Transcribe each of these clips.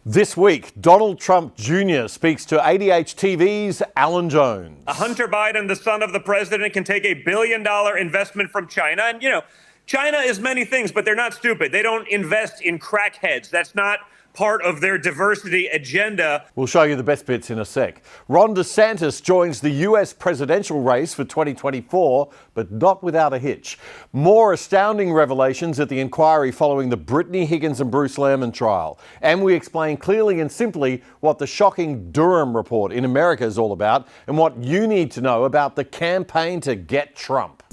This week, Donald Trump Jr. speaks to ADH TV's Alan Jones. Hunter Biden, the son of the president, can take $1 billion investment from China. And, China is many things, but they're not stupid. They don't invest in crackheads. That's not part of their diversity agenda. We'll show you the best bits in a sec. Ron DeSantis joins the US presidential race for 2024, but not without a hitch. More astounding revelations at the inquiry following the Brittany Higgins and Higgins-Lehrmann trial. And we explain clearly and simply what the shocking Durham Report in America is all about and what you need to know about the campaign to get Trump.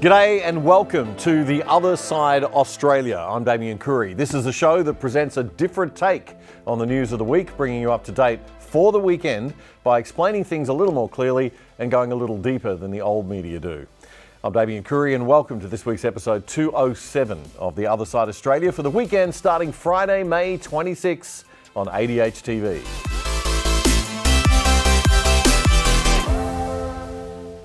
G'day and welcome to The Other Side Australia. I'm Damian Coory. This is a show that presents a different take on the news of the week, bringing you up to date for the weekend by explaining things a little more clearly and going a little deeper than the old media do. I'm Damian Coory and welcome to this week's episode 207 of The Other Side Australia for the weekend starting Friday, May 26 on ADH TV.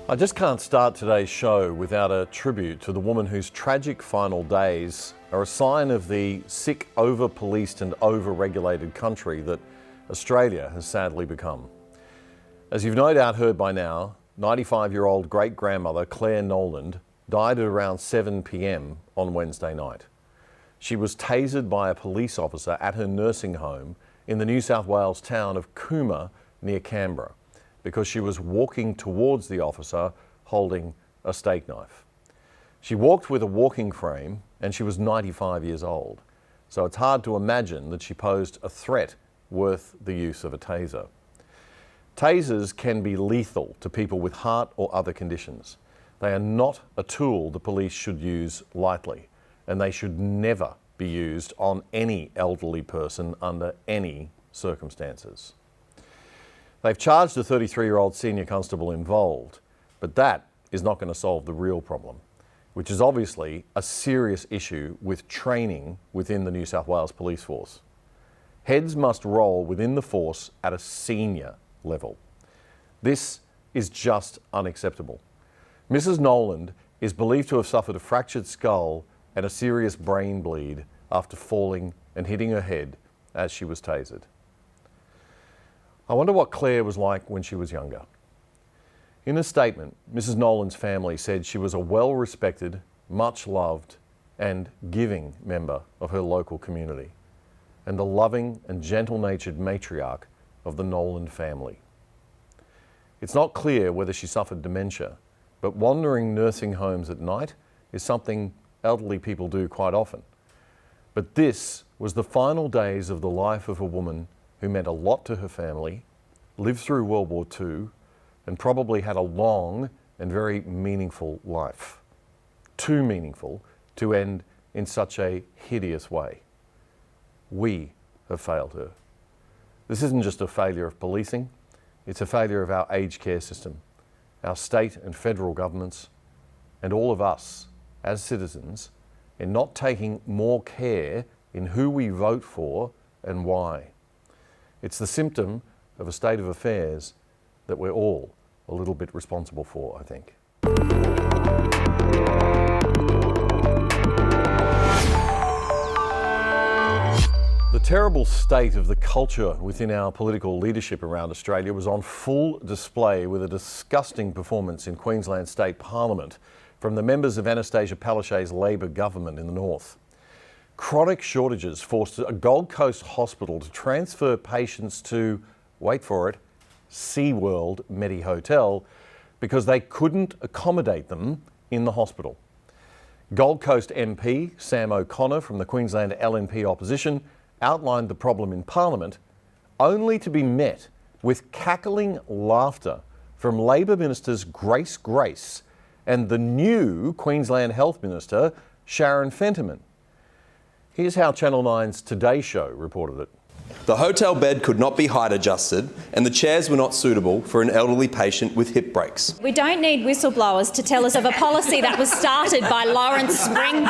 I just can't start today's show without a tribute to the woman whose tragic final days are a sign of the sick, over-policed and over-regulated country that Australia has sadly become. As you've no doubt heard by now, 95-year-old great-grandmother Claire Noland died at around 7 p.m. on Wednesday night. She was tasered by a police officer at her nursing home in the New South Wales town of Coory near Canberra, because she was walking towards the officer holding a steak knife. She walked with a walking frame and she was 95 years old, so it's hard to imagine that she posed a threat worth the use of a taser. Tasers can be lethal to people with heart or other conditions. They are not a tool the police should use lightly, and they should never be used on any elderly person under any circumstances. They've charged the 33-year-old senior constable involved, but that is not going to solve the real problem, which is obviously a serious issue with training within the New South Wales Police Force. Heads must roll within the force at a senior level. This is just unacceptable. Mrs. Noland is believed to have suffered a fractured skull and a serious brain bleed after falling and hitting her head as she was tasered. I wonder what Claire was like when she was younger. In a statement, Mrs. Noland's family said she was a well-respected, much-loved and giving member of her local community and the loving and gentle-natured matriarch of the Noland family. It's not clear whether she suffered dementia, but wandering nursing homes at night is something elderly people do quite often. But this was the final days of the life of a woman who meant a lot to her family, lived through World War II, and probably had a long and very meaningful life. Too meaningful to end in such a hideous way. We have failed her. This isn't just a failure of policing, it's a failure of our aged care system, our state and federal governments, and all of us as citizens in not taking more care in who we vote for and why. It's the symptom of a state of affairs that we're all a little bit responsible for, I think. The terrible state of the culture within our political leadership around Australia was on full display with a disgusting performance in Queensland State Parliament from the members of Anastasia Palaszczuk's Labor government in the north. Chronic shortages forced a Gold Coast hospital to transfer patients to, wait for it, SeaWorld Medi Hotel because they couldn't accommodate them in the hospital. Gold Coast MP Sam O'Connor from the Queensland LNP opposition outlined the problem in Parliament only to be met with cackling laughter from Labor ministers Grace and the new Queensland Health Minister Sharon Fentiman. Here's how Channel 9's Today Show reported it. The hotel bed could not be height adjusted and the chairs were not suitable for an elderly patient with hip breaks. We don't need whistleblowers to tell us of a policy that was started by Lawrence Springborg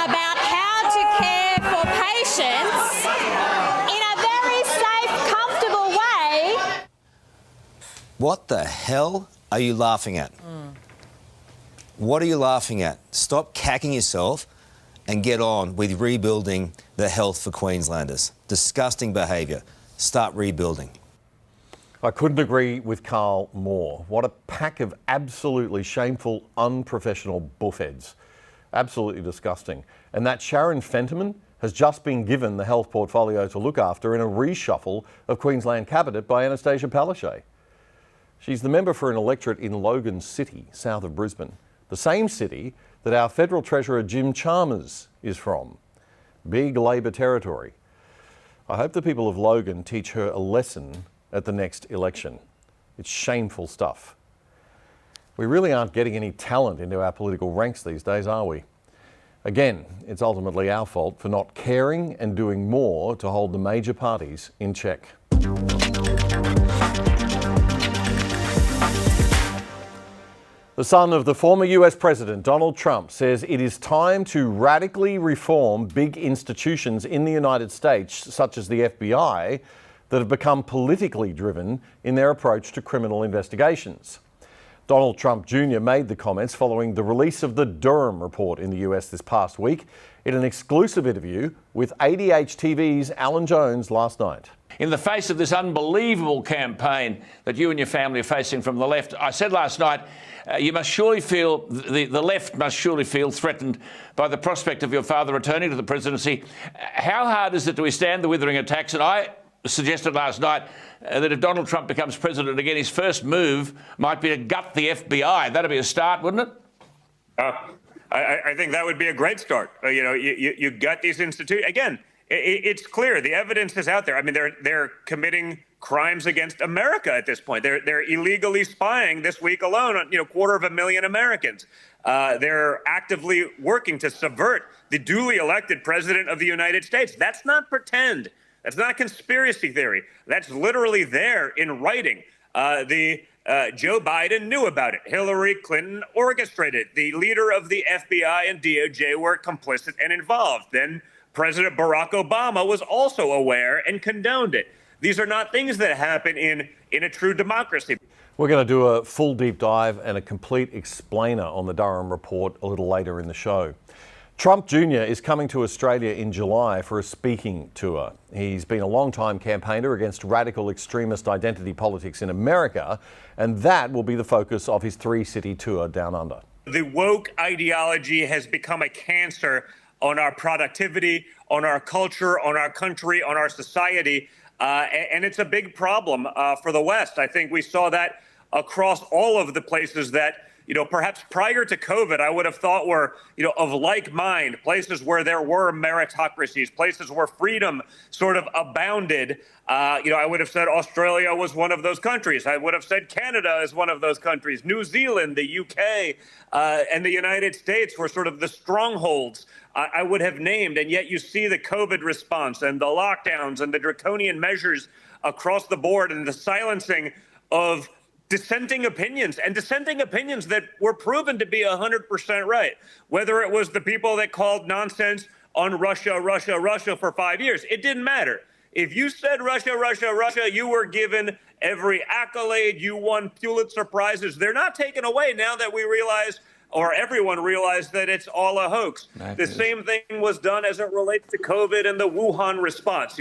about how to care for patients in a very safe, comfortable way. What the hell are you laughing at? What are you laughing at? Stop cacking yourself and get on with rebuilding the health for Queenslanders. Disgusting behaviour. Start rebuilding. I couldn't agree with Carl more. What a pack of absolutely shameful, unprofessional buffheads. Absolutely disgusting. And that Sharon Fentiman has just been given the health portfolio to look after in a reshuffle of Queensland Cabinet by Anastasia Palaszczuk. She's the member for an electorate in Logan City, south of Brisbane, the same city that our Federal Treasurer Jim Chalmers is from. Big Labor territory. I hope the people of Logan teach her a lesson at the next election. It's shameful stuff. We really aren't getting any talent into our political ranks these days, are we? Again, it's ultimately our fault for not caring and doing more to hold the major parties in check. The son of the former US President Donald Trump says it is time to radically reform big institutions in the United States, such as the FBI, that have become politically driven in their approach to criminal investigations. Donald Trump Jr. made the comments following the release of the Durham Report in the US this past week in an exclusive interview with ADH TV's Alan Jones last night. In the face of this unbelievable campaign that you and your family are facing from the left, I said last night, you must surely feel, the left must surely feel threatened by the prospect of your father returning to the presidency. How hard is it to withstand the withering attacks? And I suggested last night that if Donald Trump becomes president again, his first move might be to gut the FBI. That'd be a start, wouldn't it? I think that would be a great start. You gut these institutions. Again, it's clear. The evidence is out there. I mean, they're committing crimes against America at this point. They're illegally spying this week alone on 250,000 Americans. They're actively working to subvert the duly elected president of the United States. That's not pretend. That's not conspiracy theory. That's literally there in writing. Joe Biden knew about it. Hillary Clinton orchestrated it. The leader of the FBI and DOJ were complicit and involved. Then President Barack Obama was also aware and condoned it. These are not things that happen in a true democracy. We're going to do a full deep dive and a complete explainer on the Durham Report a little later in the show. Trump Jr. is coming to Australia in July for a speaking tour. He's been a long-time campaigner against radical extremist identity politics in America, and that will be the focus of his three-city tour down under. The woke ideology has become a cancer on our productivity, on our culture, on our country, on our society, and it's a big problem for the West. I think we saw that across all of the places that perhaps prior to COVID, I would have thought were, of like mind, places where there were meritocracies, places where freedom sort of abounded. I would have said Australia was one of those countries. I would have said Canada is one of those countries. New Zealand, the UK, and the United States were sort of the strongholds I would have named. And yet you see the COVID response and the lockdowns and the draconian measures across the board and the silencing of dissenting opinions that were proven to be 100% right, whether it was the people that called nonsense on Russia for 5 years. It didn't matter. If you said Russia, you were given every accolade. You won Pulitzer Prizes. They're not taken away now that we realize, or everyone realized, that it's all a hoax. The same thing was done as it relates to COVID and the Wuhan response.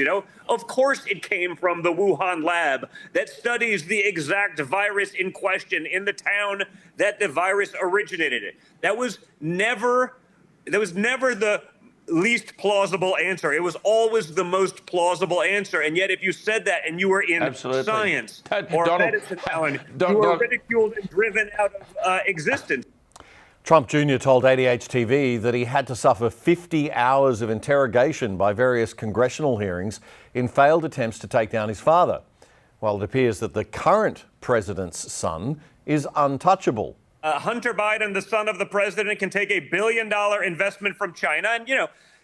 Of course it came from the Wuhan lab that studies the exact virus in question in the town that the virus originated in. That was never the least plausible answer. It was always the most plausible answer. And yet if you said that and you were in science or medicine, Alan, you were ridiculed and driven out of existence. Trump Jr. told ADH TV that he had to suffer 50 hours of interrogation by various congressional hearings in failed attempts to take down his father, while it appears that the current president's son is untouchable. Hunter Biden, the son of the president, can take $1 billion investment from China. And,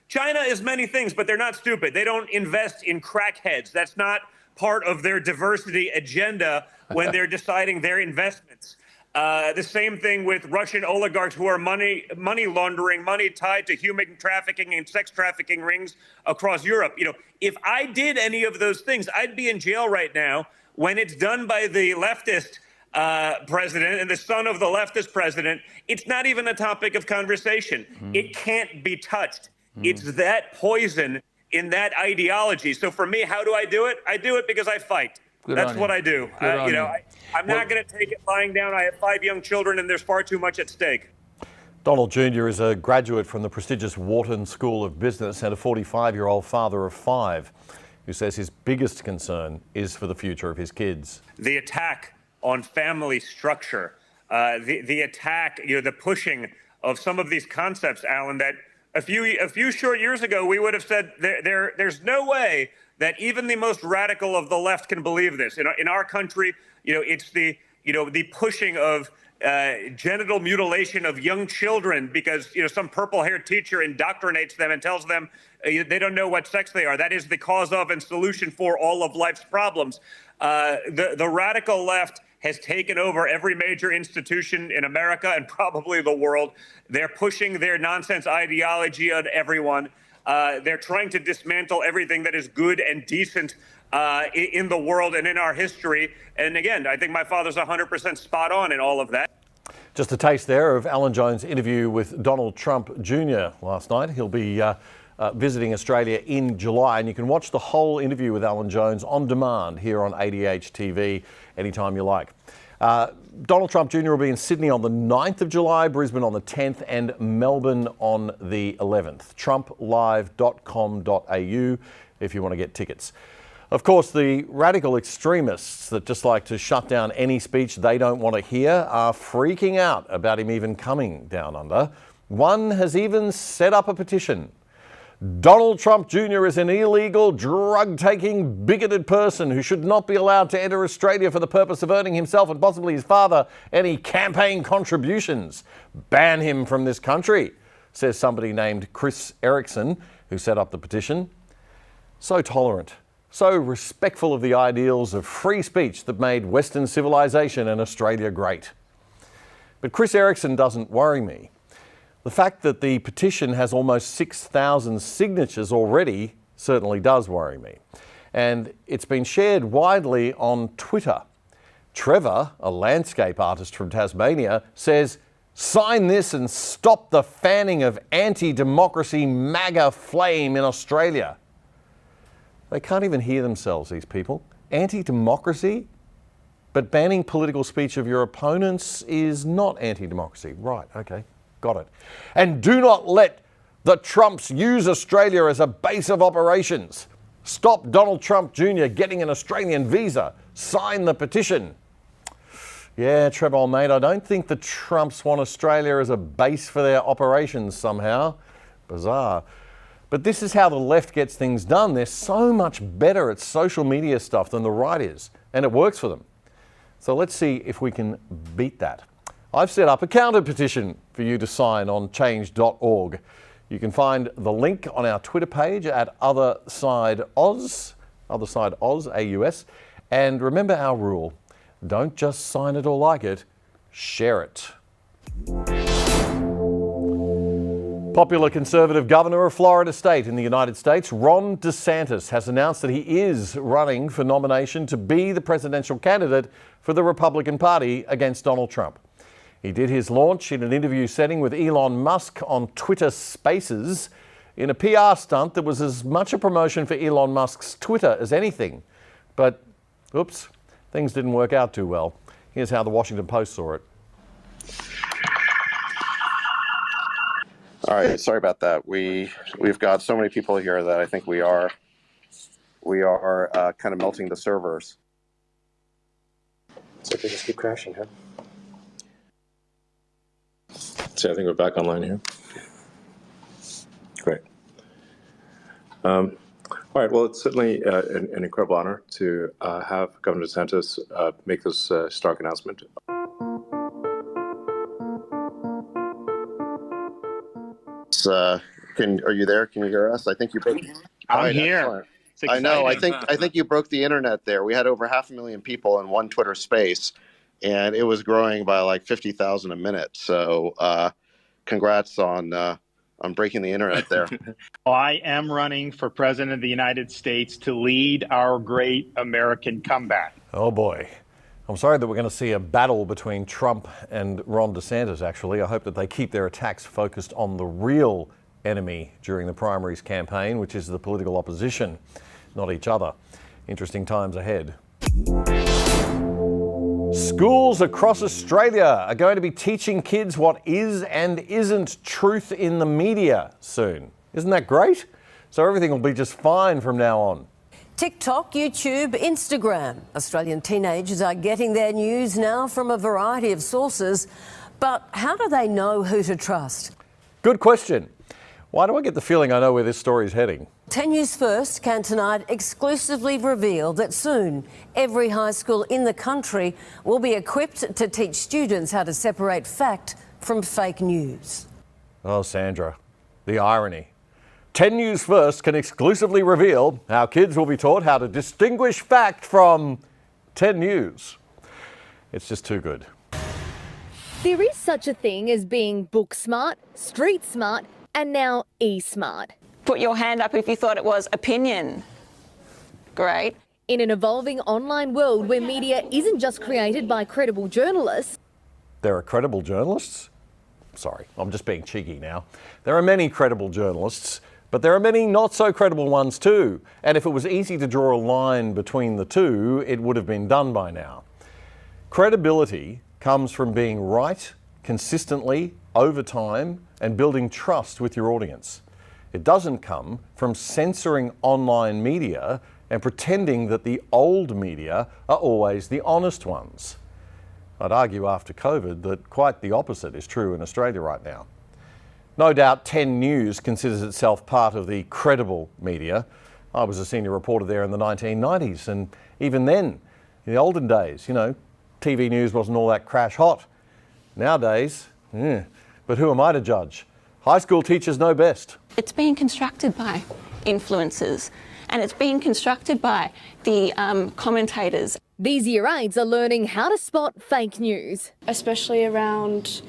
China is many things, but they're not stupid. They don't invest in crackheads. That's not part of their diversity agenda when they're deciding their investments. The same thing with Russian oligarchs who are money laundering, money tied to human trafficking and sex trafficking rings across Europe. If I did any of those things, I'd be in jail right now. When it's done by the leftist president and the son of the leftist president, it's not even a topic of conversation. It can't be touched. It's that poison in that ideology. So for me, how do I do it? I do it because I fight. That's what I do. I'm not going to take it lying down. I have 5 young children, and there's far too much at stake. Donald Jr. is a graduate from the prestigious Wharton School of Business and a 45-year-old father of 5 who says his biggest concern is for the future of his kids. The attack on family structure, the attack, the pushing of some of these concepts, Alan, that a few short years ago we would have said there's no way that even the most radical of the left can believe this. In our country, it's the pushing of genital mutilation of young children because some purple-haired teacher indoctrinates them and tells them they don't know what sex they are. That is the cause of and solution for all of life's problems. The radical left has taken over every major institution in America and probably the world. They're pushing their nonsense ideology on everyone. They're trying to dismantle everything that is good and decent in the world and in our history. And again, I think my father's 100% spot on in all of that. Just a taste there of Alan Jones' interview with Donald Trump Jr. last night. He'll be visiting Australia in July, and you can watch the whole interview with Alan Jones on demand here on ADH TV anytime you like. Donald Trump Jr. will be in Sydney on the 9th of July, Brisbane on the 10th and Melbourne on the 11th. trumplive.com.au if you want to get tickets. Of course, the radical extremists that just like to shut down any speech they don't want to hear are freaking out about him even coming down under. One has even set up a petition. Donald Trump Jr. is an illegal, drug-taking, bigoted person who should not be allowed to enter Australia for the purpose of earning himself and possibly his father any campaign contributions. Ban him from this country, says somebody named Chris Erickson, who set up the petition. So tolerant, so respectful of the ideals of free speech that made Western civilization and Australia great. But Chris Erickson doesn't worry me. The fact that the petition has almost 6,000 signatures already certainly does worry me. And it's been shared widely on Twitter. Trevor, a landscape artist from Tasmania, says, "Sign this and stop the fanning of anti-democracy MAGA flame in Australia." They can't even hear themselves, these people. Anti-democracy? But banning political speech of your opponents is not anti-democracy. Right, okay. Got it. And do not let the Trumps use Australia as a base of operations. Stop Donald Trump Jr. getting an Australian visa. Sign the petition. Yeah, Trevor, old mate, I don't think the Trumps want Australia as a base for their operations somehow. Bizarre. But this is how the left gets things done. They're so much better at social media stuff than the right is, and it works for them. So let's see if we can beat that. I've set up a counter petition for you to sign on change.org. You can find the link on our Twitter page at OtherSideOz, OtherSideOz, AUS. And remember our rule, don't just sign it or like it, share it. Popular Conservative Governor of Florida State in the United States, Ron DeSantis, has announced that he is running for nomination to be the presidential candidate for the Republican Party against Donald Trump. He did his launch in an interview setting with Elon Musk on Twitter Spaces in a PR stunt that was as much a promotion for Elon Musk's Twitter as anything. But, oops, things didn't work out too well. Here's how the Washington Post saw it. All right, sorry about that. We've got so many people here that I think we are kind of melting the servers. So they just keep crashing, huh? So I think we're back online here. Great. All right. Well, it's certainly an incredible honor to have Governor DeSantis make this stark announcement. Are you there? Can you hear us? I think you broke. I'm here. I know. I think you broke the internet there. We had over 500,000 people in one Twitter space, and it was growing by like 50,000 a minute. So, congrats on breaking the internet there. I am running for president of the United States to lead our great American comeback. Oh boy. I'm sorry that we're going to see a battle between Trump and Ron DeSantis, actually. I hope that they keep their attacks focused on the real enemy during the primaries campaign, which is the political opposition, not each other. Interesting times ahead. Schools across Australia are going to be teaching kids what is and isn't truth in the media soon. Isn't that great? So everything will be just fine from now on. TikTok, YouTube, Instagram. Australian teenagers are getting their news now from a variety of sources. But how do they know who to trust? Good question. Why do I get the feeling I know where this story is heading? 10 News First can tonight exclusively reveal that soon every high school in the country will be equipped to teach students how to separate fact from fake news. Oh, Sandra, the irony. 10 News First can exclusively reveal how kids will be taught how to distinguish fact from 10 News. It's just too good. There is such a thing as being book smart, street smart, and now e-smart. Put your hand up if you thought it was opinion. Great. In an evolving online world where media isn't just created by credible journalists. There are credible journalists? Sorry, I'm just being cheeky now. There are many credible journalists, but there are many not so credible ones too. And if it was easy to draw a line between the two, it would have been done by now. Credibility comes from being right, consistently, over time, and building trust with your audience. It doesn't come from censoring online media and pretending that the old media are always the honest ones. I'd argue after COVID that quite the opposite is true in Australia right now. No doubt 10 News considers itself part of the credible media. I was a senior reporter there in the 1990s, and even then, in the olden days, TV news wasn't all that crash hot. Nowadays, but who am I to judge? High school teachers know best. It's being constructed by influencers and it's being constructed by the commentators. These year 8s are learning how to spot fake news. Especially around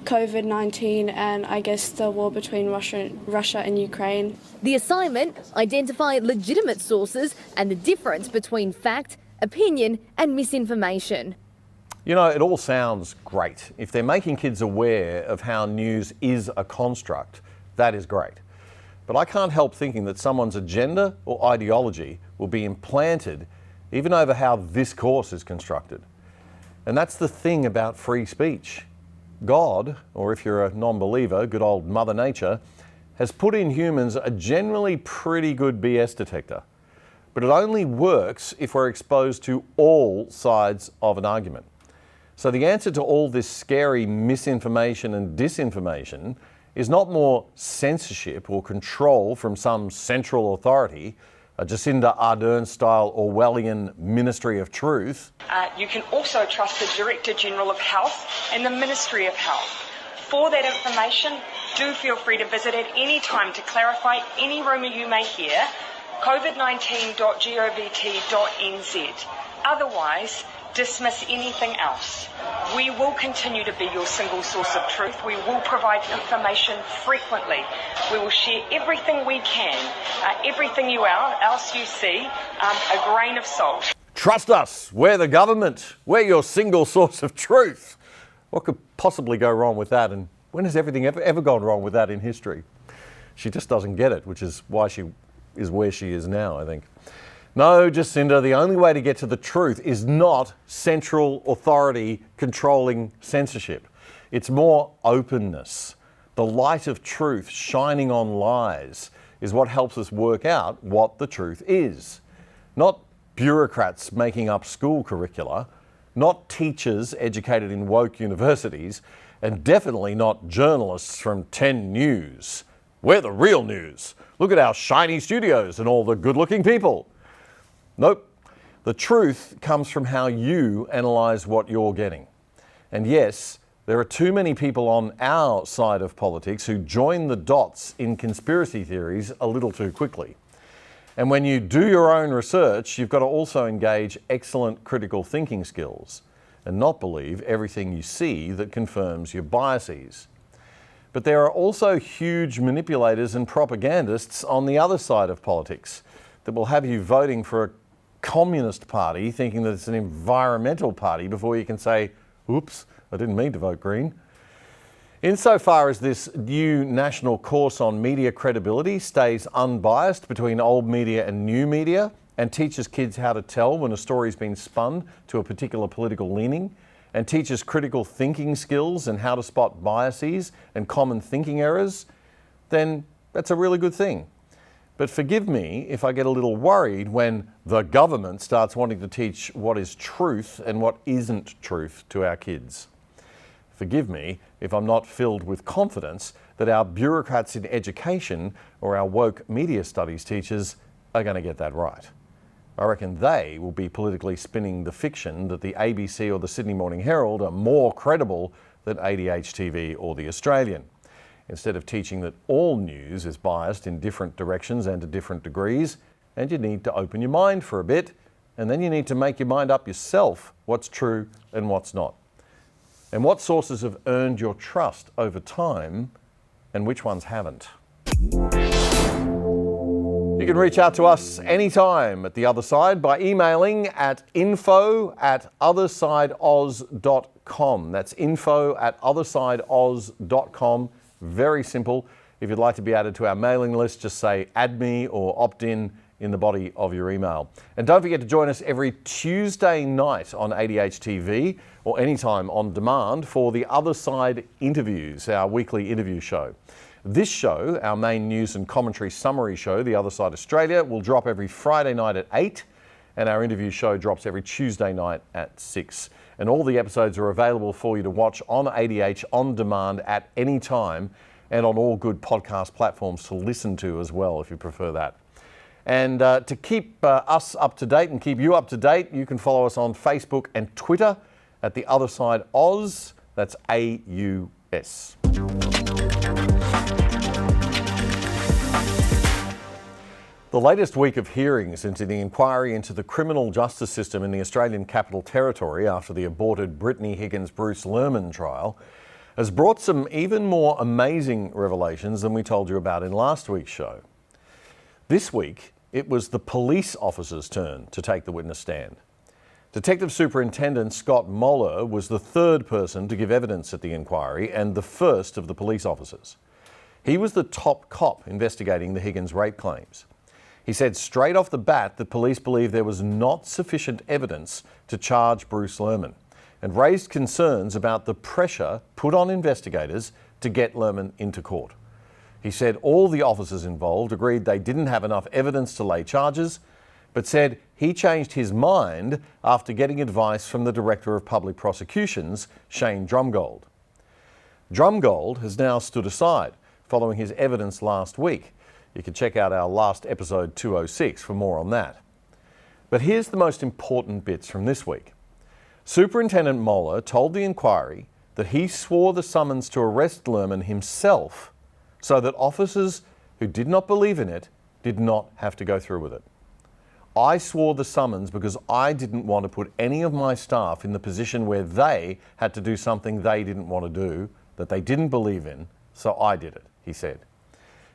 COVID-19 and I guess the war between Russia and Ukraine. The assignment, identify legitimate sources and the difference between fact, opinion and misinformation. It all sounds great. If they're making kids aware of how news is a construct, that is great. But I can't help thinking that someone's agenda or ideology will be implanted even over how this course is constructed. And that's the thing about free speech. God, or if you're a non-believer, good old Mother Nature, has put in humans a generally pretty good BS detector. But it only works if we're exposed to all sides of an argument. So the answer to all this scary misinformation and disinformation is not more censorship or control from some central authority, a Jacinda Ardern-style Orwellian Ministry of Truth. You can also trust the Director General of Health and the Ministry of Health. For that information, do feel free to visit at any time to clarify any rumour you may hear, covid19.govt.nz. Otherwise, dismiss anything else. We will continue to be your single source of truth. We will provide information frequently. We will share everything we can, everything else you see, a grain of salt. Trust us, we're the government. We're your single source of truth. What could possibly go wrong with that? And when has everything ever gone wrong with that in history? She just doesn't get it, which is why she is where she is now, I think. No, Jacinda, the only way to get to the truth is not central authority controlling censorship. It's more openness. The light of truth shining on lies is what helps us work out what the truth is. Not bureaucrats making up school curricula, not teachers educated in woke universities, and definitely not journalists from 10 News. We're the real news. Look at our shiny studios and all the good-looking people. Nope. The truth comes from how you analyse what you're getting. And yes, there are too many people on our side of politics who join the dots in conspiracy theories a little too quickly. And when you do your own research, you've got to also engage excellent critical thinking skills and not believe everything you see that confirms your biases. But there are also huge manipulators and propagandists on the other side of politics that will have you voting for a Communist Party thinking that it's an environmental party before you can say, oops, I didn't mean to vote Green. Insofar as this new national course on media credibility stays unbiased between old media and new media and teaches kids how to tell when a story's been spun to a particular political leaning and teaches critical thinking skills and how to spot biases and common thinking errors, then that's a really good thing. But forgive me if I get a little worried when the government starts wanting to teach what is truth and what isn't truth to our kids. Forgive me if I'm not filled with confidence that our bureaucrats in education or our woke media studies teachers are going to get that right. I reckon they will be politically spinning the fiction that the ABC or the Sydney Morning Herald are more credible than ADH TV or The Australian. Instead of teaching that all news is biased in different directions and to different degrees, and you need to open your mind for a bit, and then you need to make your mind up yourself what's true and what's not. And what sources have earned your trust over time and which ones haven't. You can reach out to us anytime at The Other Side by emailing at info@othersideoz.com. That's info@othersideoz.com. Very simple. If you'd like to be added to our mailing list, just say add me or opt in the body of your email. And don't forget to join us every Tuesday night on ADH TV or anytime on demand for The Other Side Interviews, our weekly interview show. This show, our main news and commentary summary show, The Other Side Australia, will drop every Friday night at 8, and our interview show drops every Tuesday night at 6. And all the episodes are available for you to watch on ADH on demand at any time and on all good podcast platforms to listen to as well, if you prefer that. And to keep us up to date and keep you up to date, you can follow us on Facebook and Twitter at The Other Side Oz. That's AUS. The latest week of hearings into the inquiry into the criminal justice system in the Australian Capital Territory after the aborted Brittany Higgins-Lehrmann trial has brought some even more amazing revelations than we told you about in last week's show. This week, it was the police officer's turn to take the witness stand. Detective Superintendent Scott Moller was the third person to give evidence at the inquiry and the first of the police officers. He was the top cop investigating the Higgins rape claims. He said straight off the bat that police believed there was not sufficient evidence to charge Bruce Lehrmann and raised concerns about the pressure put on investigators to get Lehrmann into court. He said all the officers involved agreed they didn't have enough evidence to lay charges, but said he changed his mind after getting advice from the Director of Public Prosecutions, Shane Drumgold. Drumgold has now stood aside following his evidence last week. You can check out our last episode 206 for more on that. But here's the most important bits from this week. Superintendent Moller told the inquiry that he swore the summons to arrest Lehrmann himself so that officers who did not believe in it did not have to go through with it. I swore the summons because I didn't want to put any of my staff in the position where they had to do something they didn't want to do, that they didn't believe in, so I did it, he said.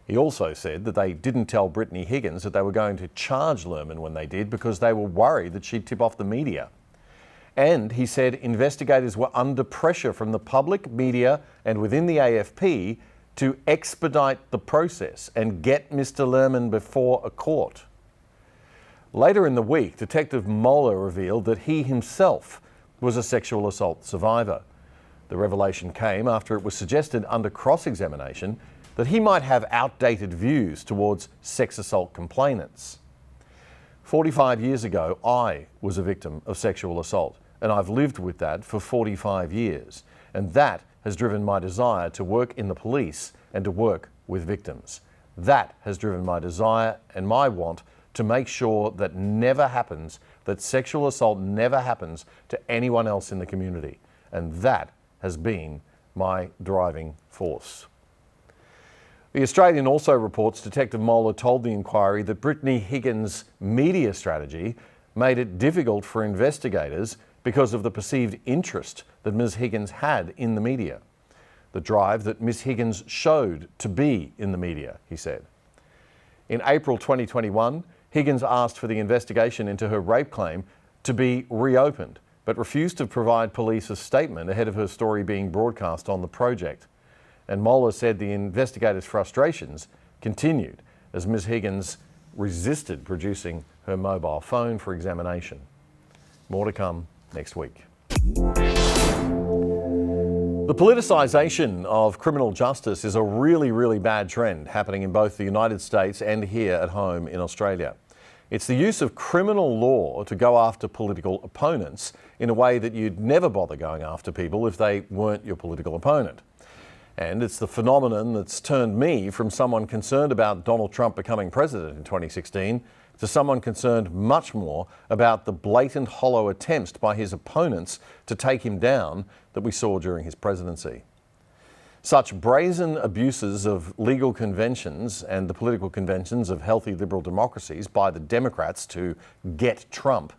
He also said that they didn't tell Brittany Higgins that they were going to charge Lehrmann when they did because they were worried that she'd tip off the media. And he said investigators were under pressure from the public, media and within the AFP to expedite the process and get Mr. Lehrmann before a court. Later in the week, Detective Moller revealed that he himself was a sexual assault survivor. The revelation came after it was suggested under cross-examination that he might have outdated views towards sex assault complainants. 45 years ago, I was a victim of sexual assault, and I've lived with that for 45 years. And that has driven my desire to work in the police and to work with victims. That has driven my desire and my want to make sure that never happens, that sexual assault never happens to anyone else in the community. And that has been my driving force. The Australian also reports Detective Moller told the inquiry that Brittany Higgins' media strategy made it difficult for investigators because of the perceived interest that Ms. Higgins had in the media. The drive that Ms. Higgins showed to be in the media, he said. In April 2021, Higgins asked for the investigation into her rape claim to be reopened, but refused to provide police a statement ahead of her story being broadcast on the project. And Moeller said the investigators' frustrations continued as Ms. Higgins resisted producing her mobile phone for examination. More to come next week. The politicisation of criminal justice is a really, really bad trend happening in both the United States and here at home in Australia. It's the use of criminal law to go after political opponents in a way that you'd never bother going after people if they weren't your political opponent. And it's the phenomenon that's turned me from someone concerned about Donald Trump becoming president in 2016 to someone concerned much more about the blatant, hollow attempts by his opponents to take him down that we saw during his presidency. Such brazen abuses of legal conventions and the political conventions of healthy liberal democracies by the Democrats to get Trump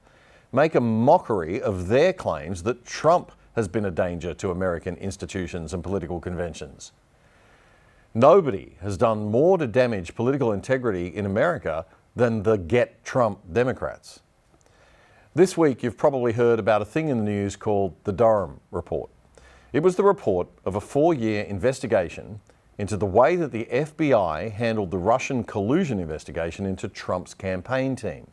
make a mockery of their claims that Trump has been a danger to American institutions and political conventions. Nobody has done more to damage political integrity in America than the Get Trump Democrats. This week, you've probably heard about a thing in the news called the Durham Report. It was the report of a 4-year investigation into the way that the FBI handled the Russian collusion investigation into Trump's campaign team.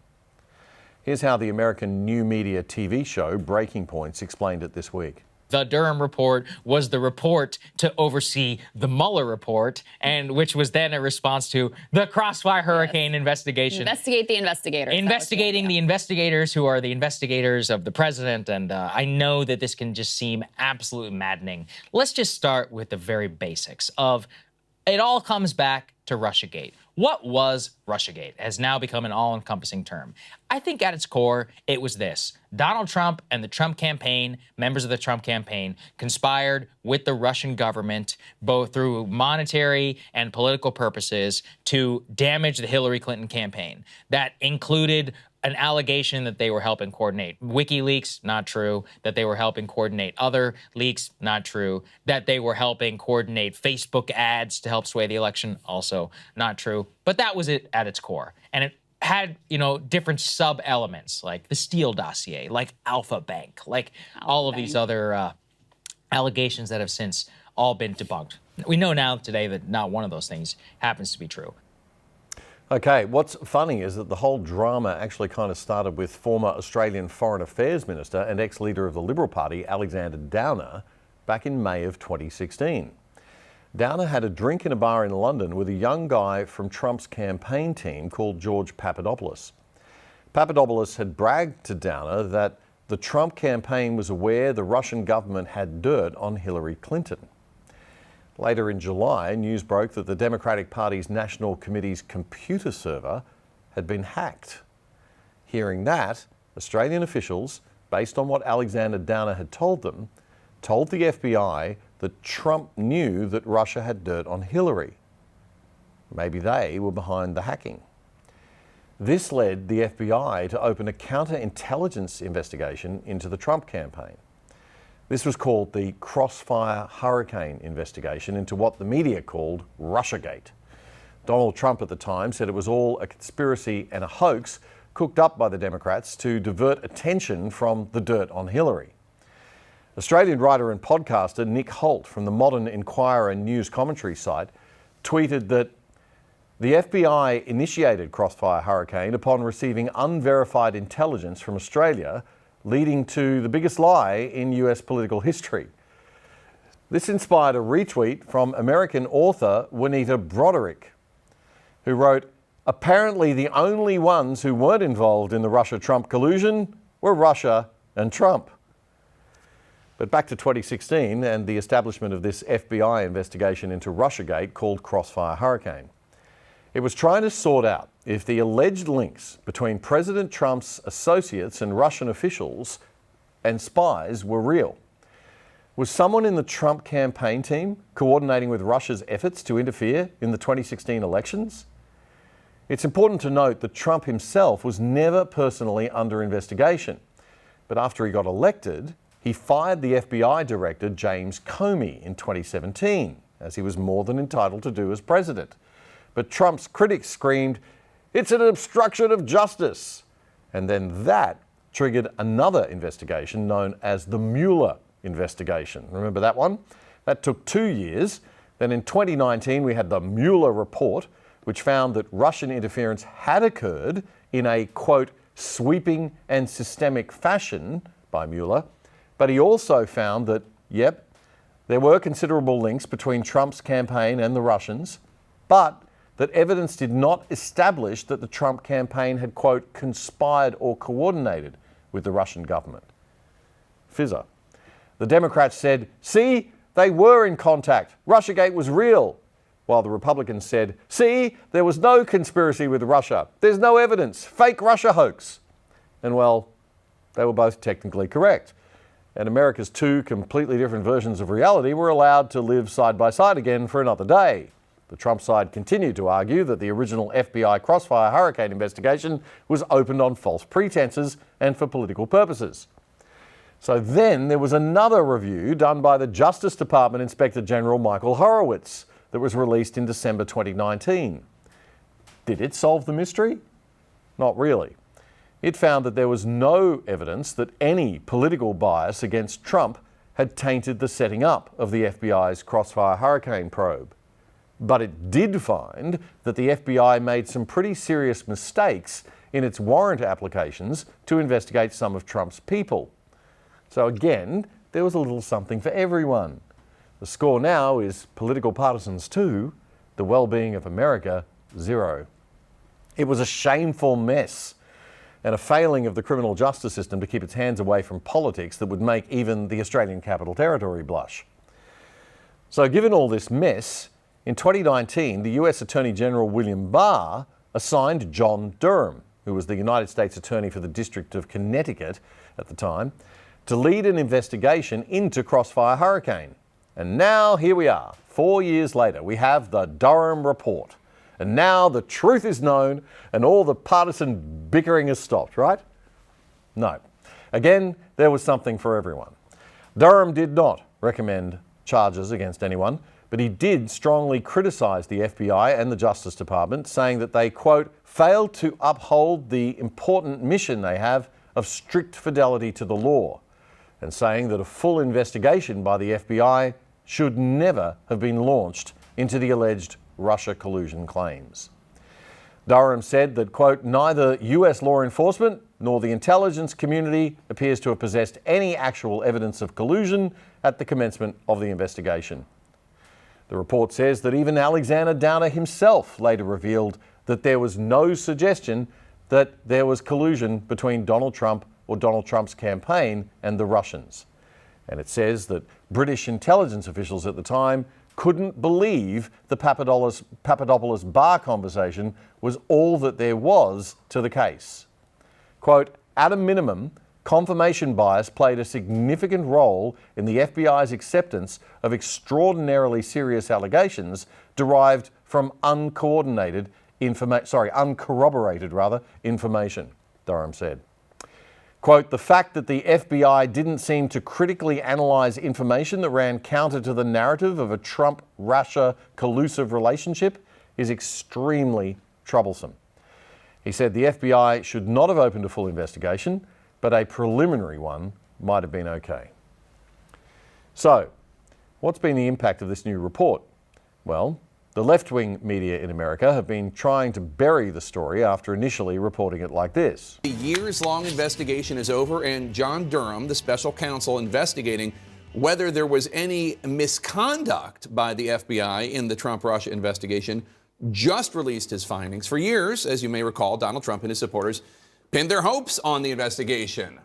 Here's how the American new media TV show Breaking Points explained it this week. The Durham Report was the report to oversee the Mueller report, and which was then a response to the Crossfire Hurricane investigation. Investigate the investigators. Investigating the investigators who are the investigators of the president. And I know that this can just seem absolutely maddening. Let's just start with the very basics of it all comes back to Russiagate. What was Russiagate has now become an all-encompassing term. I think at its core, it was this. Donald Trump and the Trump campaign, members of the Trump campaign, conspired with the Russian government, both through monetary and political purposes, to damage the Hillary Clinton campaign. That included an allegation that they were helping coordinate WikiLeaks, not true. That they were helping coordinate other leaks, not true. That they were helping coordinate Facebook ads to help sway the election, also not true. But that was it at its core. And it had, different sub-elements, like the Steele dossier, like Alpha Bank, like all of these other allegations that have since all been debunked. We know now today that not one of those things happens to be true. Okay, what's funny is that the whole drama actually kind of started with former Australian Foreign Affairs Minister and ex-leader of the Liberal Party, Alexander Downer, back in May of 2016. Downer had a drink in a bar in London with a young guy from Trump's campaign team called George Papadopoulos. Papadopoulos had bragged to Downer that the Trump campaign was aware the Russian government had dirt on Hillary Clinton. Later in July, news broke that the Democratic Party's National Committee's computer server had been hacked. Hearing that, Australian officials, based on what Alexander Downer had told them, told the FBI that Trump knew that Russia had dirt on Hillary. Maybe they were behind the hacking. This led the FBI to open a counterintelligence investigation into the Trump campaign. This was called the Crossfire Hurricane investigation into what the media called Russiagate. Donald Trump at the time said it was all a conspiracy and a hoax cooked up by the Democrats to divert attention from the dirt on Hillary. Australian writer and podcaster Nick Holt from the Modern Inquirer news commentary site tweeted that the FBI initiated Crossfire Hurricane upon receiving unverified intelligence from Australia, leading to the biggest lie in US political history. This inspired a retweet from American author Juanita Broderick, who wrote, "Apparently the only ones who weren't involved in the Russia-Trump collusion were Russia and Trump." But back to 2016 and the establishment of this FBI investigation into Russiagate called Crossfire Hurricane. It was trying to sort out if the alleged links between President Trump's associates and Russian officials and spies were real. Was someone in the Trump campaign team coordinating with Russia's efforts to interfere in the 2016 elections? It's important to note that Trump himself was never personally under investigation. But after he got elected, he fired the FBI director James Comey in 2017, as he was more than entitled to do as president. But Trump's critics screamed It's an obstruction of justice. And then that triggered another investigation known as the Mueller investigation. Remember that one? That took 2 years. Then in 2019, we had the Mueller Report, which found that Russian interference had occurred in a, quote, sweeping and systemic fashion by Mueller. But he also found that, yep, there were considerable links between Trump's campaign and the Russians, but that evidence did not establish that the Trump campaign had, quote, conspired or coordinated with the Russian government. Fizzer. The Democrats said, see, they were in contact. Russiagate was real. While the Republicans said, see, there was no conspiracy with Russia. There's no evidence. Fake Russia hoax. And well, they were both technically correct. And America's two completely different versions of reality were allowed to live side by side again for another day. The Trump side continued to argue that the original FBI Crossfire hurricane investigation was opened on false pretenses and for political purposes. So then there was another review done by the Justice Department Inspector General Michael Horowitz that was released in December 2019. Did it solve the mystery? Not really. It found that there was no evidence that any political bias against Trump had tainted the setting up of the FBI's Crossfire hurricane probe. But it did find that the FBI made some pretty serious mistakes in its warrant applications to investigate some of Trump's people. So again, there was a little something for everyone. The score now is political partisans 2, the well-being of America 0. It was a shameful mess and a failing of the criminal justice system to keep its hands away from politics that would make even the Australian Capital Territory blush. So given all this mess, in 2019, the US Attorney General William Barr assigned John Durham, who was the United States Attorney for the District of Connecticut at the time, to lead an investigation into Crossfire Hurricane. And now here we are, 4 years later, we have the Durham Report. And now the truth is known and all the partisan bickering has stopped, right? No. Again, there was something for everyone. Durham did not recommend charges against anyone, but he did strongly criticise the FBI and the Justice Department, saying that they, quote, failed to uphold the important mission they have of strict fidelity to the law, and saying that a full investigation by the FBI should never have been launched into the alleged Russia collusion claims. Durham said that, quote, neither US law enforcement nor the intelligence community appears to have possessed any actual evidence of collusion at the commencement of the investigation. The report says that even Alexander Downer himself later revealed that there was no suggestion that there was collusion between Donald Trump or Donald Trump's campaign and the Russians. And it says that British intelligence officials at the time couldn't believe the Papadopoulos-Barr conversation was all that there was to the case. Quote, at a minimum, confirmation bias played a significant role in the FBI's acceptance of extraordinarily serious allegations derived from uncorroborated information, Durham said. Quote, the fact that the FBI didn't seem to critically analyse information that ran counter to the narrative of a Trump-Russia collusive relationship is extremely troublesome. He said the FBI should not have opened a full investigation, but a preliminary one might have been okay. So, what's been the impact of this new report? Well, the left-wing media in America have been trying to bury the story after initially reporting it like this. The years-long investigation is over, and John Durham, the special counsel investigating whether there was any misconduct by the FBI in the Trump-Russia investigation, just released his findings. For years, as you may recall, Donald Trump and his supporters pinned their hopes on the investigation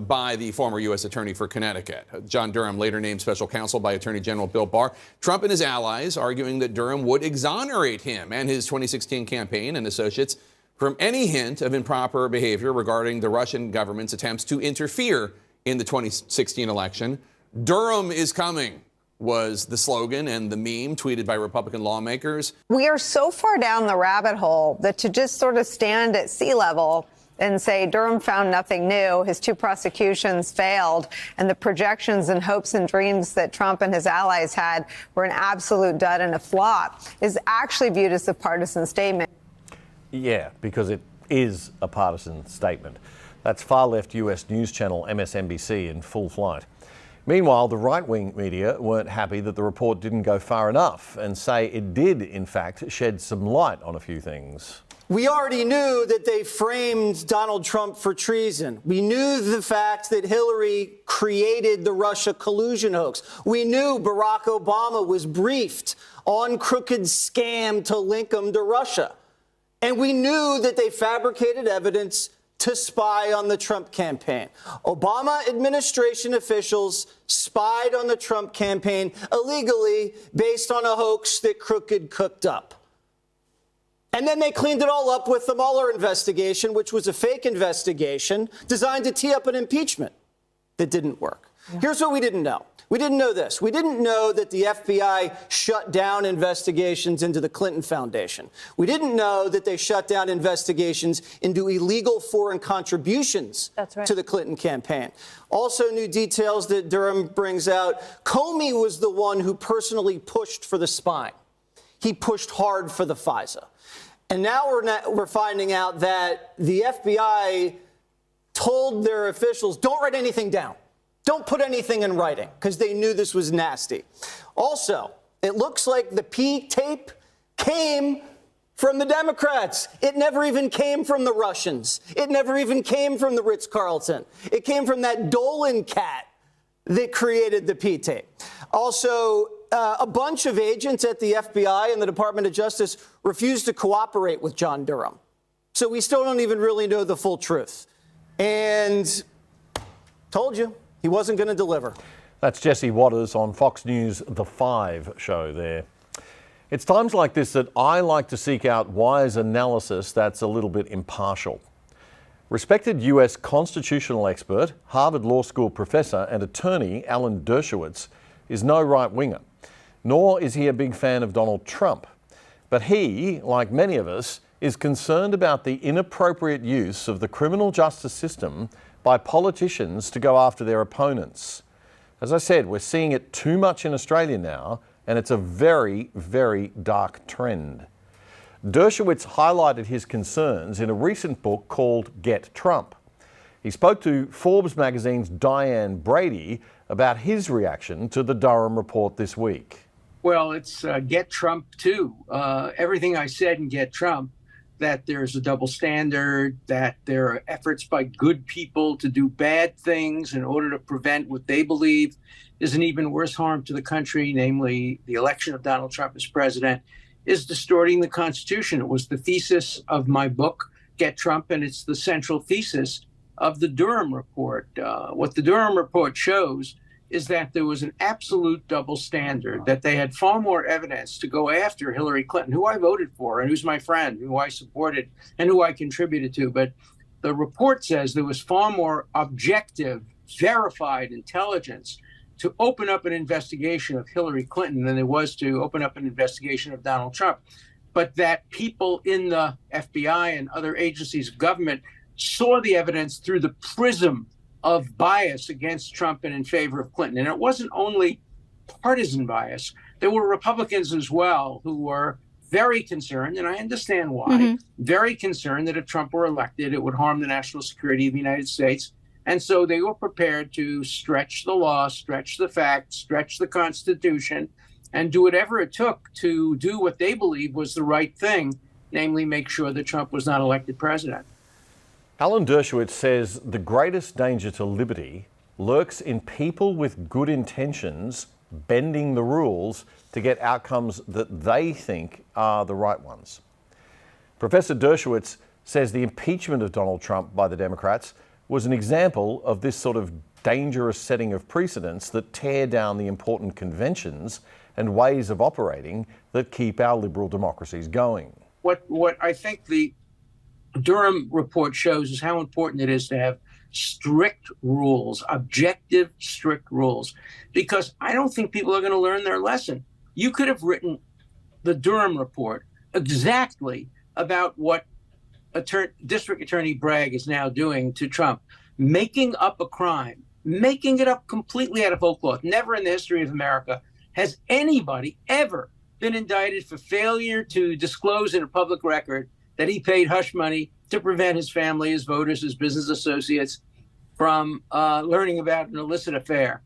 by the former U.S. Attorney for Connecticut. John Durham, later named special counsel by Attorney General Bill Barr. Trump and his allies arguing that Durham would exonerate him and his 2016 campaign and associates from any hint of improper behavior regarding the Russian government's attempts to interfere in the 2016 election. Durham is coming was the slogan and the meme tweeted by Republican lawmakers. We are so far down the rabbit hole that to just sort of stand at sea level and say Durham found nothing new, his two prosecutions failed, and the projections and hopes and dreams that Trump and his allies had were an absolute dud and a flop, is actually viewed as a partisan statement. Yeah, because it is a partisan statement. That's far-left US news channel MSNBC in full flight. Meanwhile, the right-wing media weren't happy that the report didn't go far enough and say it did, in fact, shed some light on a few things. We already knew that they framed Donald Trump for treason. We knew the fact that Hillary created the Russia collusion hoax. We knew Barack Obama was briefed on crooked scam to link him to Russia. And we knew that they fabricated evidence to spy on the Trump campaign. Obama administration officials spied on the Trump campaign illegally based on a hoax that Crooked cooked up. And then they cleaned it all up with the Mueller investigation, which was a fake investigation designed to tee up an impeachment that didn't work. Yeah. Here's what we didn't know. We didn't know this. We didn't know that the FBI shut down investigations into the Clinton Foundation. We didn't know that they shut down investigations into illegal foreign contributions to the Clinton campaign. Also, new details that Durham brings out. Comey was the one who personally pushed for the spying. He pushed hard for the FISA. And now we're finding out that the FBI told their officials, don't write anything down. Don't put anything in writing, because they knew this was nasty. Also, it looks like the P tape came from the Democrats. It never even came from the Russians. It never even came from the Ritz-Carlton. It came from that Dolan cat that created the P tape. Also, a bunch of agents at the FBI and the Department of Justice refused to cooperate with John Durham. So we still don't even really know the full truth. And told you. He wasn't going to deliver. That's Jesse Waters on Fox News' The Five show there. It's times like this that I like to seek out wise analysis that's a little bit impartial. Respected US constitutional expert, Harvard Law School professor and attorney Alan Dershowitz is no right-winger, nor is he a big fan of Donald Trump. But he, like many of us, is concerned about the inappropriate use of the criminal justice system by politicians to go after their opponents. As I said, we're seeing it too much in Australia now, and it's a very, very dark trend. Dershowitz highlighted his concerns in a recent book called Get Trump. He spoke to Forbes magazine's Diane Brady about his reaction to the Durham Report this week. Well, it's Get Trump too. Everything I said in Get Trump, that there's a double standard, that there are efforts by good people to do bad things in order to prevent what they believe is an even worse harm to the country, namely the election of Donald Trump as president, is distorting the Constitution. It was the thesis of my book, Get Trump, and it's the central thesis of the Durham Report. What the Durham Report shows is that there was an absolute double standard, that they had far more evidence to go after Hillary Clinton, who I voted for and who's my friend, who I supported and who I contributed to. But the report says there was far more objective, verified intelligence to open up an investigation of Hillary Clinton than there was to open up an investigation of Donald Trump. But that people in the FBI and other agencies of government saw the evidence through the prism of bias against Trump and in favor of Clinton. And it wasn't only partisan bias. There were Republicans as well who were very concerned, and I understand why, very concerned that if Trump were elected, it would harm the national security of the United States. And so they were prepared to stretch the law, stretch the facts, stretch the Constitution, and do whatever it took to do what they believed was the right thing, namely make sure that Trump was not elected president. Alan Dershowitz says the greatest danger to liberty lurks in people with good intentions bending the rules to get outcomes that they think are the right ones. Professor Dershowitz says the impeachment of Donald Trump by the Democrats was an example of this sort of dangerous setting of precedents that tear down the important conventions and ways of operating that keep our liberal democracies going. What I think the Durham Report shows is how important it is to have strict rules, objective, strict rules, because I don't think people are going to learn their lesson. You could have written the Durham Report exactly about what District Attorney Bragg is now doing to Trump, making up a crime, making it up completely out of whole cloth. Never in the history of America has anybody ever been indicted for failure to disclose in a public record that he paid hush money to prevent his family, his voters, his business associates from learning about an illicit affair.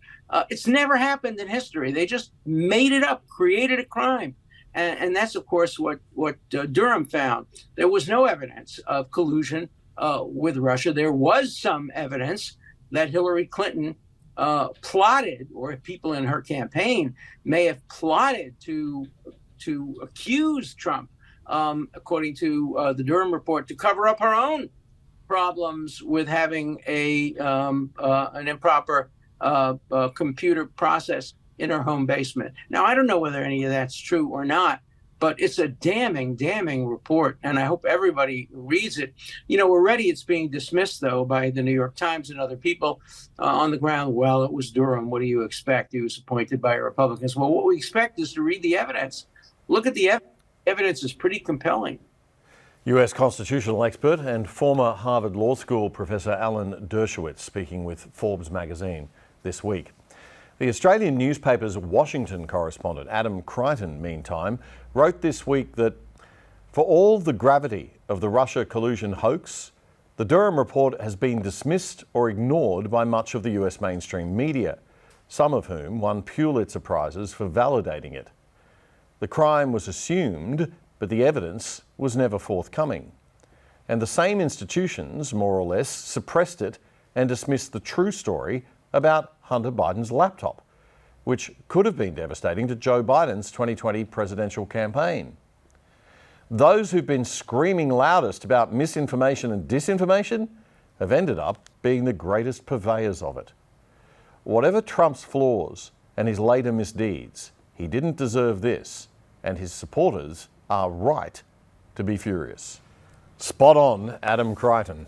It's never happened in history. They just made it up, created a crime. And that's, of course, what Durham found. There was no evidence of collusion with Russia. There was some evidence that Hillary Clinton plotted, or people in her campaign may have plotted to accuse Trump, according to the Durham Report, to cover up her own problems with having an improper computer process in her home basement. Now, I don't know whether any of that's true or not, but it's a damning report, and I hope everybody reads it. Already it's being dismissed, though, by the New York Times and other people on the ground. Well, it was Durham. What do you expect? He was appointed by Republicans. Well, what we expect is to read the evidence. Look at the evidence. Is pretty compelling. US constitutional expert and former Harvard Law School professor Alan Dershowitz speaking with Forbes magazine this week. The Australian newspaper's Washington correspondent, Adam Crichton, meantime, wrote this week that for all the gravity of the Russia collusion hoax, the Durham Report has been dismissed or ignored by much of the US mainstream media, some of whom won Pulitzer Prizes for validating it. The crime was assumed, but the evidence was never forthcoming. And the same institutions, more or less, suppressed it and dismissed the true story about Hunter Biden's laptop, which could have been devastating to Joe Biden's 2020 presidential campaign. Those who've been screaming loudest about misinformation and disinformation have ended up being the greatest purveyors of it. Whatever Trump's flaws and his later misdeeds, he didn't deserve this, and his supporters are right to be furious. Spot on, Adam Crichton.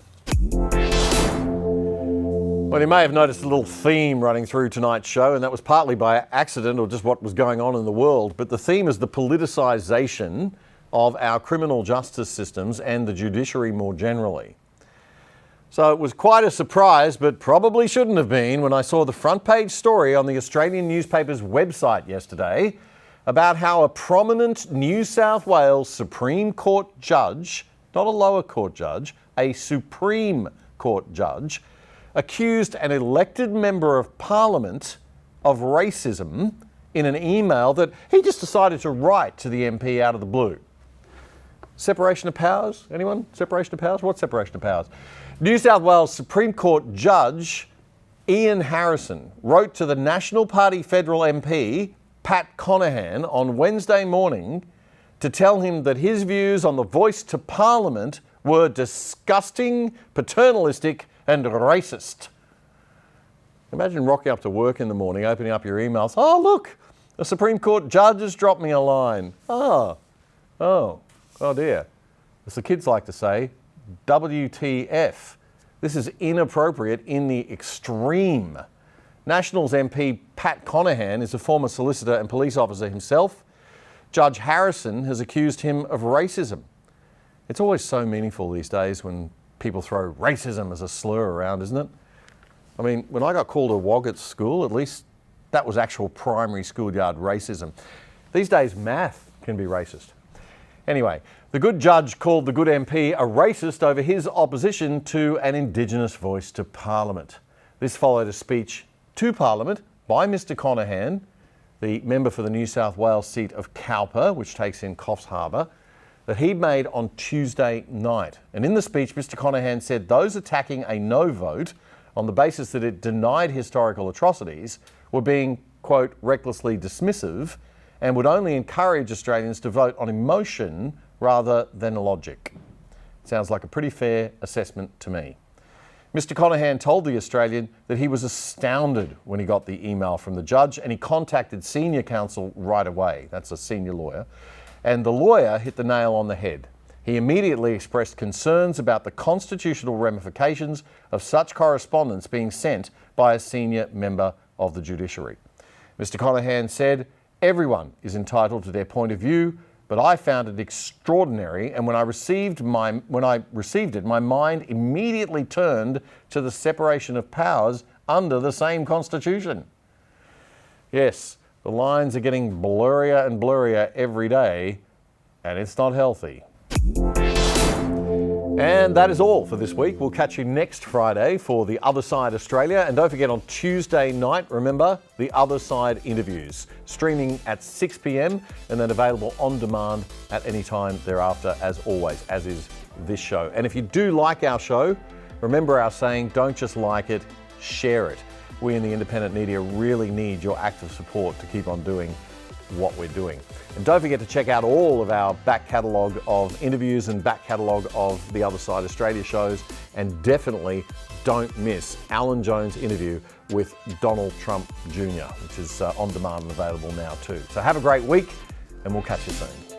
Well, you may have noticed a little theme running through tonight's show, and that was partly by accident or just what was going on in the world. But the theme is the politicisation of our criminal justice systems and the judiciary more generally. So it was quite a surprise, but probably shouldn't have been, when I saw the front page story on the Australian newspaper's website yesterday about how a prominent New South Wales Supreme Court judge, not a lower court judge, a Supreme Court judge, accused an elected member of Parliament of racism in an email that he just decided to write to the MP out of the blue. Separation of powers? Anyone? Separation of powers? What's separation of powers? New South Wales Supreme Court Judge Ian Harrison wrote to the National Party federal MP Pat Conahan on Wednesday morning to tell him that his views on the voice to Parliament were disgusting, paternalistic and racist. Imagine rocking up to work in the morning, opening up your emails. Oh, look, the Supreme Court judge has dropped me a line. Oh dear. As the kids like to say, WTF. This is inappropriate in the extreme. Nationals MP Pat Conahan is a former solicitor and police officer himself. Judge Harrison has accused him of racism. It's always so meaningful these days when people throw racism as a slur around, isn't it? I mean, when I got called a wog at school, at least that was actual primary schoolyard racism. These days, math can be racist. Anyway, the good judge called the good MP a racist over his opposition to an Indigenous voice to Parliament. This followed a speech to Parliament by Mr Conahan, the member for the New South Wales seat of Cowper, which takes in Coffs Harbour, that he made on Tuesday night. And in the speech, Mr Conahan said those attacking a no vote on the basis that it denied historical atrocities were being, quote, recklessly dismissive and would only encourage Australians to vote on emotion rather than logic. Sounds like a pretty fair assessment to me. Mr Conahan told The Australian that he was astounded when he got the email from the judge, and he contacted senior counsel right away. That's a senior lawyer. And the lawyer hit the nail on the head. He immediately expressed concerns about the constitutional ramifications of such correspondence being sent by a senior member of the judiciary. Mr Conahan said, "Everyone is entitled to their point of view, but I found it extraordinary, and when I received it, my mind immediately turned to the separation of powers under the same constitution." Yes, the lines are getting blurrier and blurrier every day, and it's not healthy. And that is all for this week. We'll catch you next Friday for The Other Side Australia. And don't forget, on Tuesday night, remember, The Other Side interviews, streaming at 6 p.m. and then available on demand at any time thereafter, as always, as is this show. And if you do like our show, remember our saying, don't just like it, share it. We in the independent media really need your active support to keep on doing what we're doing. And don't forget to check out all of our back catalogue of interviews and back catalogue of the Other Side Australia shows. And definitely don't miss Alan Jones' interview with Donald Trump Jr., which is on demand and available now too. So have a great week and we'll catch you soon.